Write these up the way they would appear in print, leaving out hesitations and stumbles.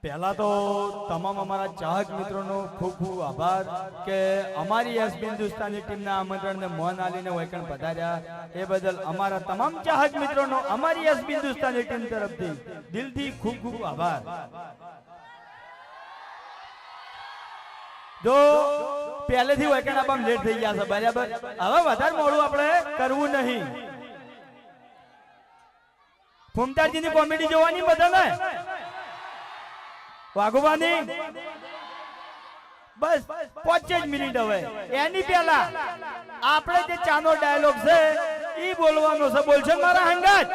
પહેલા તો તમામ અમારા ચાહક મિત્રોનો ખૂબ ખૂબ આભાર કે અમારી એસબી હિન્દુસ્તાની ટીમના આમંત્રણને મોન આલીને વૈકણ પધાર્યા એ બદલ અમારા તમામ ચાહક મિત્રોનો અમારી એસબી હિન્દુસ્તાની ટીમ તરફથી દિલથી ખૂબ ખૂબ આભાર। જો પહેલેથી વૈકણ આપણ લેટ થઈ ગયા છે બરાબર, હવે વધારે મોડું આપણે કરવું નહીં। ફૂમતાજીની કોમેડી જોવાની બધાને વાઘોબાની બસ 5 જ મિનિટ હવે એની પહેલા આપણે જે ચાનો ડાયલોગ છે ઈ બોલવાનો છે। બોલશે મારા હંગાત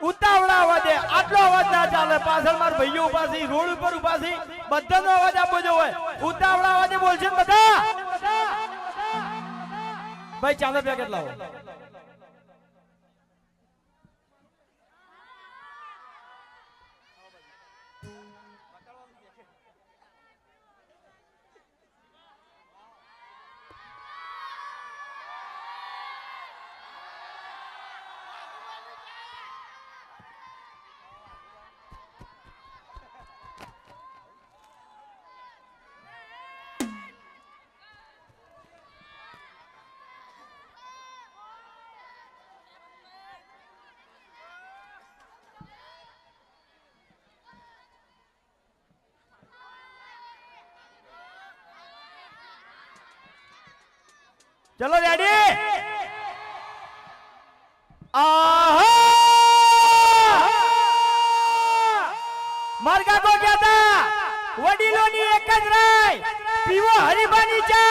ઉતાવળા અવાજે, આટલો અવાજ ના ચાલે। પાછળ માર ભાઈઓ ઉભા છે, રોડ ઉપર ઉભા છે, બધાનો અવાજ આપવો જોઈએ। ઉતાવળા અવાજે બોલશે બધા। ભાઈ ચાનો પેકેટ લાવો। चलो रेडी मार्गा को क्या था वडीलोनी एक ज राय पीवो हरिबानी चા।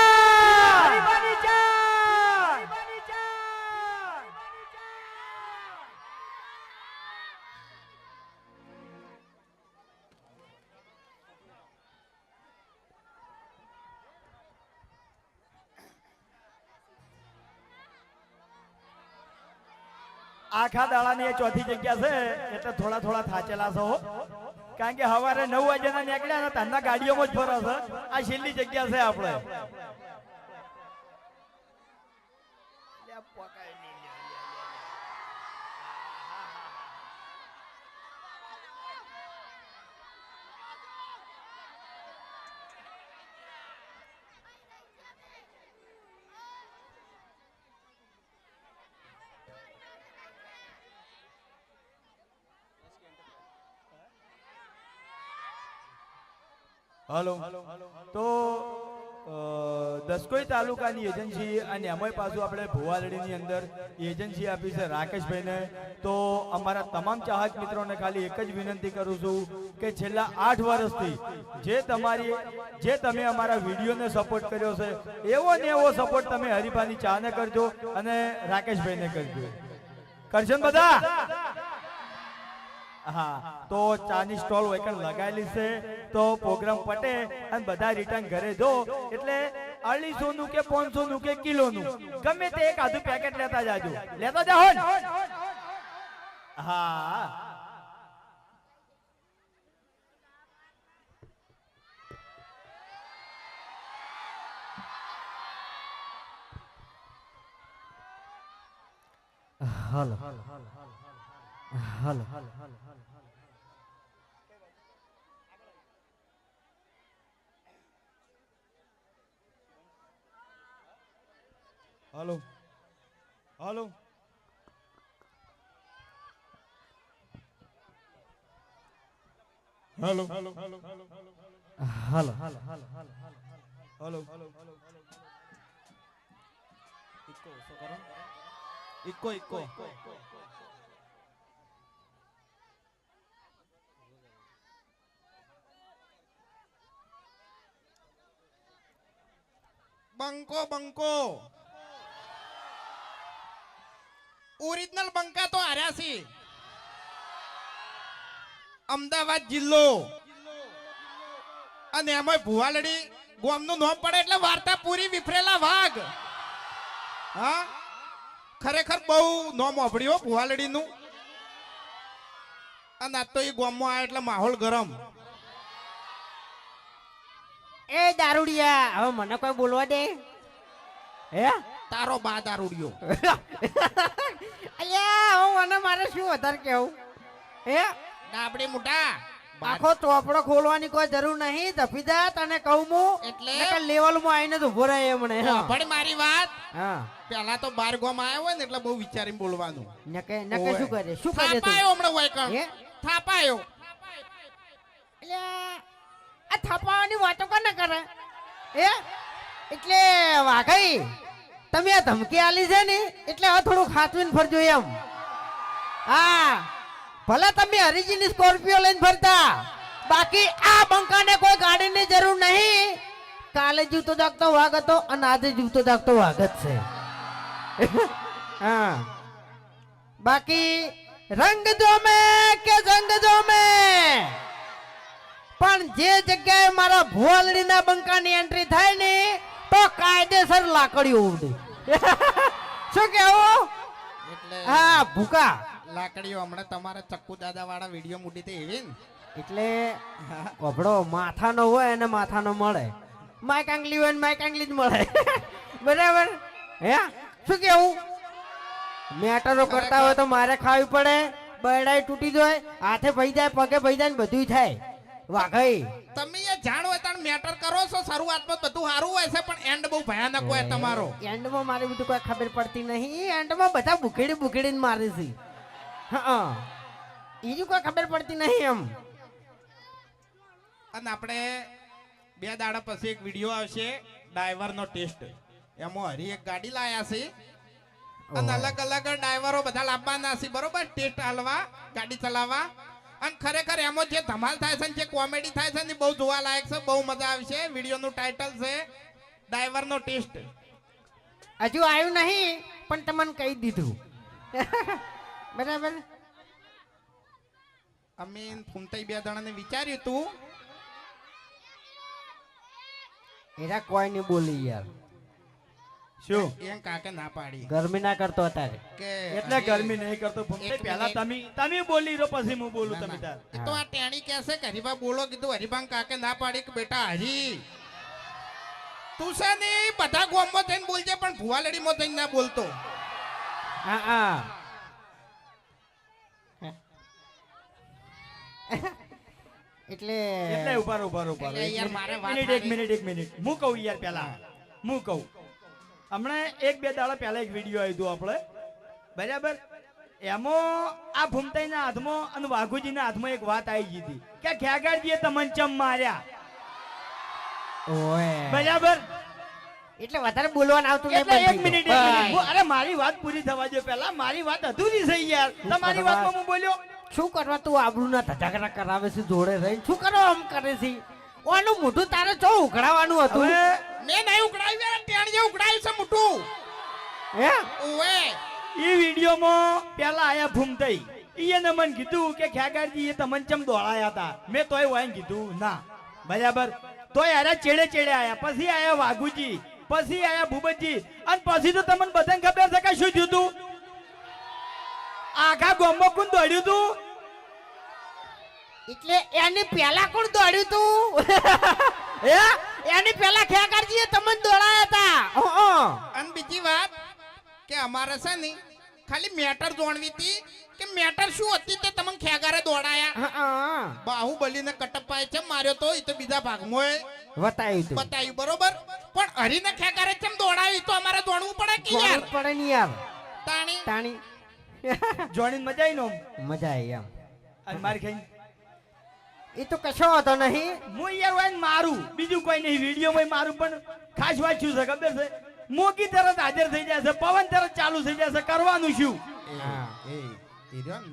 आखा दाड़ानी चौथी जग्या से એટલે થોડા થોડા થાચેલા છો, કારણ કે સવારે 9 વાગ્યાના નીકળ્યા ને તન્ના ગાડીઓમાં જ ફરો છે। આ છેલ્લી જગ્યા છે આપણે। हेलो तो दसकोई तालुकानी एजेंसी અને એમાંય પાછું આપણે ભુવાલડીની અંદર એજન્સી આપી છે રાકેશભાઈને। તો અમારા તમામ ચાહક મિત્રોને ખાલી એક જ વિનંતી કરું છું કે છેલ્લા 8 વર્ષથી જે તમે અમારા વિડીયોને સપોર્ટ કર્યો છે એવો ને એવો સપોર્ટ તમે હરિભાની ચાને કરજો અને રાકેશભાઈને કરજો। કરશો ને બધા? हाँ तो चानी स्टॉल वैकन लगायेली से तो प्रोग्राम पटे अन बधा रिटर्न घरे दो એટલે 250 નું કે 500 નું કે કિલો નું ગમે તે એક આધુ પેકેટ લેતા જાજો। લેતા જાઓ ને? હા હાલો હાલો हेलो हेलो हेलो हेलो હાલો हेलो ઇકો ઇકો બંકો બંકો ઓરિજિનલ બંકા તો હાર્યા છે। અમદાવાદ જિલ્લો અને એમાં ભુવાલડી ગામનું નામ પડે એટલે વાર્તા પૂરી વિફરેલા વાઘ। હા ખરેખર બહુ નામ વાપર્યો ભુવાલડીનું। અને આ તો એ ગામમાં આવ્યા એટલે માહોલ ગરમ। એ દારૂડિયા હવે મને કોઈ બોલવા દે? હે તારો બા દારૂડિયો। અલ્યા હું મને મારે શું વધારે કેવું? હે ડાબડી મોટા આખો ચોપડો ખોલવાની કોઈ જરૂર નહીં ધફીદા તને કહું હું એટલે? લેવલ માં આવીને તો ઉભો રહે મને પણ મારી વાત હા પેલા તો બાર ગોમ આવ્યો હોય ને એટલે બહુ વિચારીને બોલવાનું. નકે ઓવે. શું કરે શું કરે તું થાપાયો હમણાં વાયકણ. હે? થાપાયો. એટલે આ થપાવાની વાતો કોને કરે એ એટલે વાઘઈ તમે આ ધમકી આલી છે ને એટલે હવે થોડું ખાતવીને ફરજો એમ હા ભલે તમે હરીજીની સ્કોર્પિયો લઈને ફરતા બાકી આ બંકાને કોઈ ગાડીની જરૂર નહીં કાલે જીવતો જાગતો વાઘ હતો અને આજે જીવતો જાગતો વાઘ જ છે હા બાકી રંગ જોમે કે જંગ જોમે પણ જે જગ્યાએ મારા ભુવાલડીના બંકાની એન્ટ્રી થાય ને તો કાયદેસર લાકડીઓ ઉડે શું કેવું એટલે હા ભૂકા લાકડીઓ હમણાં તમારા ચક્કુ દાદા વાળા વિડીયો મૂકી તે એવી ને. એટલે કપડો માથાનો હોય અને માથાનો મળે માઈક આંગલી હોય ને માઈક આંગલી જ મળે બરાબર હે શું કેવું મેટરો કરતા હોય તો મારે ખાવી પડે બરડાઈ તૂટી જાય હાથે ભઈ જાય પગે ભઈ જાય ને બધું થાય વાઘઈ તમે એ જાણ હોય તાણ મેટર કરો છો શરૂઆતમાં બધું સારું હોય છે પણ એન્ડ બહુ ભયાનક હોય તમારો. એન્ડમાં મારે બધું કોઈ ખબર પડતી નહીં એન્ડમાં બધા બુકેડી બુકેડીને મારે છે હા બીજું કોઈ ખબર પડતી નહીં એમ અને આપણે 2 દાડા પછી એક વિડીયો આવશે ડ્રાઈવરનો ટેસ્ટ. એમાં હરી એક ગાડી લાયા છે અને અલગ અલગ ડ્રાઈવરો બધા લાવવાના છે બરોબર ટેસ્ટ હાલવા ગાડી ચલાવવા. અને ખરેખર એમાં જે ધમાલ થાય છે ને જે કોમેડી થાય છે ને બહુ જોવા લાયક છે બહુ મજા આવશે. વિડીયોનું ટાઇટલ છે ડ્રાઈવરનો ટેસ્ટ. હજુ આવ્યું નહીં પણ તમને કહી દીધું બરાબર અમે ફૂમતાઈ 2 જણાને વિચાર્યું તું એરા કોઈ નહીં બોલી યાર શું એમ કાકે ના પાડી ગરમી ના કરતો અત્યારે કે એટલે ગરમી નહીં કરતો ભૂમતાઈ. એક પહેલા મિનિટ. તમે બોલી રહ્યો પછી હું બોલું ના, તમે ના. તાર એ તો આ ટેણી કહેશે કે હરીબા બોલો કીધું હરીબા કાકે ના પાડી કે બેટા હરી તું છે ને બધા ગોમમાં થઈને બોલજે પણ ભુવાલડીમાં થઈને ના બોલતો. હા હા એટલે એટલે ઉભા ઉભા એટલે યાર મારે વાત એક મિનિટ હું કહું યાર પહેલા હું કહું હમણાં 1-2 દાડા પહેલા એક વિડીયો આવ્યો આપણે બરાબર એમાં આ ભૂમતાઈના હાથમાં અને વાઘુજીના હાથમાં એક વાત આવી ગઈ હતી કે ખેગાડજીએ તમને ચમ માર્યા ઓય બરાબર એટલે વધારે બોલવાનું આવતું નહીં એટલે બંધ થઈ એક ગયું. મિનિટ અરે મારી વાત પૂરી થવા દો પહેલા મારી વાત અધૂરી છે યાર તમારી વાતમાં હું બોલ્યો શું કરવા તું આબરૂના ધજાગરા કરાવે છે જોડે રહીને શું કરો આમ કરે છે ઓનું મોઢું તારે ચો ઉઘડાવાનું હતું હવે મેં નહીં ઉકળાવ્યું યાર ટેણીએ ઉકળાવ્યું છે મોટું. હે ઓએ એ વિડીયોમાં પેલા આયા ભૂમતાઈ એને મને કીધું કે ખેગાડજી એ તમને ચમ દોડાયા હતા મેં તોય વાઈને કીધું ના બરાબર તોય આયા ચેડે ચેડે આયા પછી આયા વાઘુજી પછી આયા ભૂપતજી અને પછી તો તમને બધાને ખબર છે કે શું થયું તું આખા ગામમાં કોણ દોડ્યું તું એટલે એની પહેલા કોણ દોડ્યું તું હે એની પહેલા ખેગારજીએ તમને દોડાયા હતા અને બીજી વાત કે અમારે છે ને ખાલી મેટર જોણવી હતી કે મેટર શું હતી તે તમને ખેગારે દોડાયા. બાહુબલીને કટપ્પાએ ચમ માર્યો તો એ તો બીજા ભાગમાં બતાવ્યું તું બતાવ્યું બરોબર પણ હરીને ખેગારે ચમ દોડાવી તો અમારે દોડવું પડે કે યાર દોડવું પડે ને યાર તાણી તાણી જોડીને મજા આવી નો મજા આવી એમ અને મારી ખાઈ એ તો કશો હતો નહીં હું યાર વાઈને મારું બીજું કોઈ નહીં વિડીયોમાં મારું પણ ખાસ વાત શું છે ખબર છે મોગી તરત હાજર થઈ જાય છે પવન તરત ચાલુ થઈ જાય છે કરવાનું શું હા. એ રહ્યો ને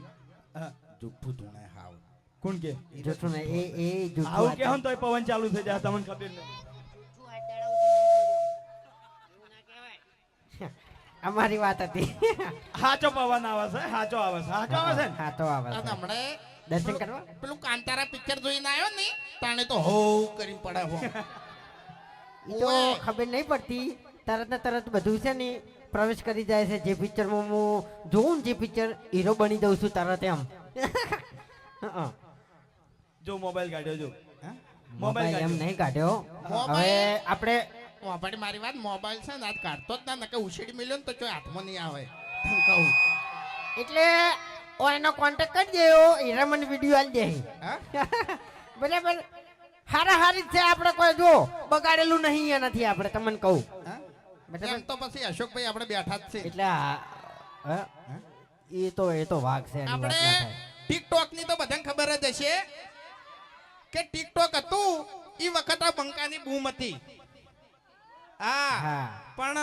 જુઠ્ઠું ધૂણે હાવ કોણ કે જૂઠું ને એ જૂઠું આવું વાત. કે હમ તોય પવન ચાલુ થઈ જાય તમને ખબર નહીં અમારી વાત હતી હાચો પવન આવે છે હાચો આવે છે હાચો આવે છે ને? હા તો આવે અને છે. હમણે દર્શન કરવા પેલું કાંતારા પિક્ચર જોઈને આવ્યો ને તાણે તો હો કરીને પડે હો ઈ તો ઓય. ખબર નહીં પડતી તરત ને તરત બધું છે ને પ્રવેશ કરી જાય છે જે પિક્ચરમાં હું જોઉં ને જે પિક્ચર હીરો બની જઉં છું તરત એમ હં. જો મોબાઈલ કાઢ્યો જો મોબાઈલ એમ નહીં કાઢ્યો મોબાઈલ? હવે આપણે મોબાઈલ મારી વાત મોબાઈલ છે ને આજ કાઢતો જ ના નકે ઉછેડી મેલ્યો ને તો ચોય હાથમાં નહીં આવે તને કહું એટલે ઓ એનો કોન્ટેક્ટ કરી દેયો એરા મને વિડિયો આલ દે હા? બરાબર હારા હારી જ છે આપણે કોઈ જો બગાડેલું નહીં એ નથી આપણે તમને કહું હા? બરાબર એમ તો પછી અશોકભાઈ આપણે બેઠા જ છે એટલે એ તો વાઘ છે એની વાત આપણે ના થાય. ટિકટોક ની તો બધાને ખબર જ હશે કે ટિકટોક હતું એ વખત આ બંકાની બૂમ હતી. હા હા પણ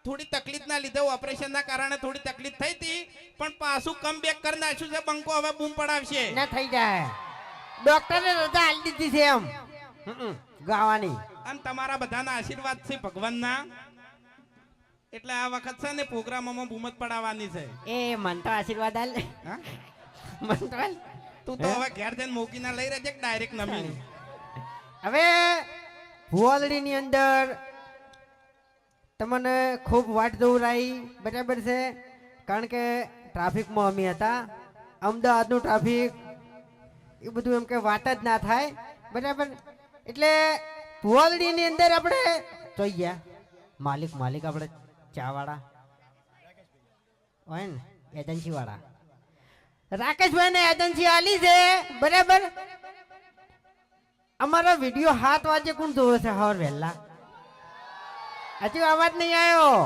થોડી તકલીફ ના લીધે ઓપરેશન ના કારણે થોડી તકલીફ થઈ હતી પણ પાછું કમબેક કરી નાખ્યું છે. બંકો હવે બૂમ પડાવશે. ના થઈ જાય ડોક્ટરે રજા આલી દીધી છે એમ ગાવાની અને તમારા બધાના આશીર્વાદ છે ભગવાનના એટલે આ વખત છે ને પ્રોગ્રામમાં બૂમ જ પડાવવાની છે. એ મન તો આશીર્વાદ આલ હા? મન તો આલ. તું તો હવે ઘેર જઈને મૂકીને લઈ રહેજે ડાયરેક્ટ નમી. હવે ભુવાલડીની અંદર તમને ખૂબ વાટ દોરાઈ બરાબર છે કારણ કે ટ્રાફિકમાં અમે હતા. અમદાવાદનું ટ્રાફિક એ બધું એમ કે વાત જ ના થાય બરાબર. એટલે ભુવાલડીની અંદર આપણે જોઈ ગયા માલિક આપણે ચાવાળા હોય ને એજન્સી વાળા રાકેશભાઈ ને એજન્સી આલી છે બરાબર. અમારો વિડિયો 7 વાગે કોણ જોવે છે હવાર વહેલા? હજી અવાજ નહીં આવ્યો.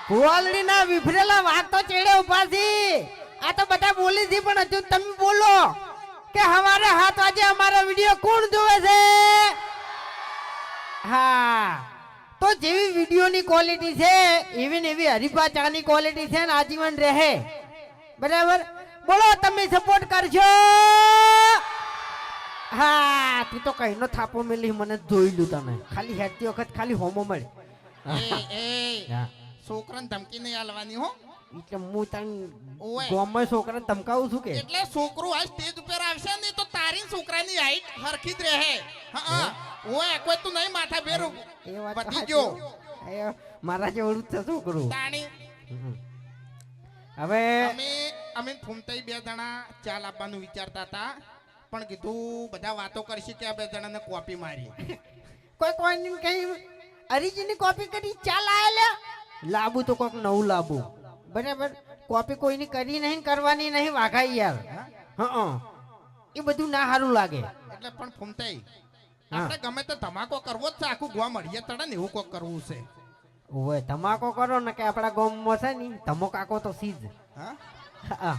ભુવાલડી ના વિફરેલા વાત તો ચેડે ઉભા છે. આ તો બધા બોલી છે પણ હજુ તમે બોલો કે હવારે 7 વાગે અમારો વિડિયો કોણ જોવે છે? હા તો જેવી વિડિયોની ક્વોલિટી છે એવી ને એવી હરીફા ચાની ક્વોલિટી છે ને આજીવન રહે બરાબર. બોલો તમે સપોર્ટ કરજો. હા તું તો કહીનો થાપો મેલી મને જોઈ લ્યું તમે ખાલી હેડતી વખત ખાલી હોમો મળે. હા. છોકરાને ધમકી નહીં આલવાની હો. એટલે હું તને ઓય. ગામમાં છોકરાને ધમકાવું છું કે એટલે છોકરું આ સ્ટેજ ઉપર આવશે ને તો તારી છોકરાની હાઈટ હરખી જ રહે. હા ઓય કોઈ તું નહીં માથા ફેરું એ વાત પતી સાચી. ગયો. એ મારા જેવડું જ છે છોકરું. તાણી હવે અમે ફૂમતાઈ 2 જણા ચાલ આપવાનું વિચારતા હતા પણ કીધું બધા વાતો કરશે કે આ 2 જણાને કોપી મારી. કોઈ કોઈની કઈ અરીજીની કોપી કરી ચાલ આયા લાબુ તો કોક નવું લાબુ બરાબર. કોપી કોઈની કરી નહીં કરવાની નહીં વાઘાઈ યાર. હા એ બધું ના સારું લાગે. એટલે પણ ફૂમતાઈ આપણે ગમે તો ધમાકો કરવો જ છે. આખું ગોવા મળીએ તડે ને એવું કોક કરવું છે. ઓય ધમાકો કરો ને કે આપણા ગામમાં છે ને ધમકાકો તો સીજ. હા હા.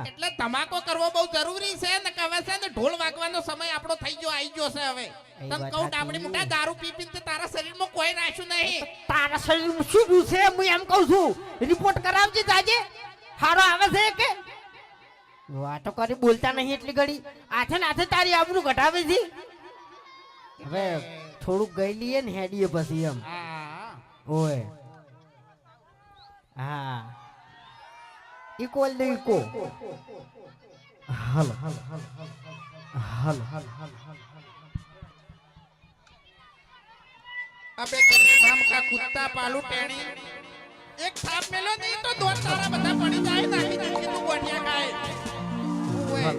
એટલે ધમાકો કરવો બહુ જરૂરી છે ને કે હવે છે ને ઢોલ વાગવાનો સમય આપણો થઈ ગયો આવી ગયો છે હવે. તને વાત કહું સાચી. ડાબડી મોટા દારૂ પી પીને તારા શરીરમાં કોઈ રાખ્યું નહીં. તારા શરીરમાં શું થયું છે હું એમ કહું છું. રિપોર્ટ કરાવજે જાજે હારો આવે છે કે વાતો કરી બોલતા નહીં એટલી ઘડી આથે ને આથે તારી આબરૂ ઘટાવે છે. હવે થોડુંક ગઈ લઈએ ને હેડીએ પછી એમ. હા ઓય હા ઇક્વલ દે ઇકો હાલો હાલો અબે તેરે નામ કા કુત્તા પાલુ ટેણી એક થાપ મેલો નહીં તો દો તારા બધા પડી જાય નાખી નાખી તું ગોઠિયા ખાય. ઓય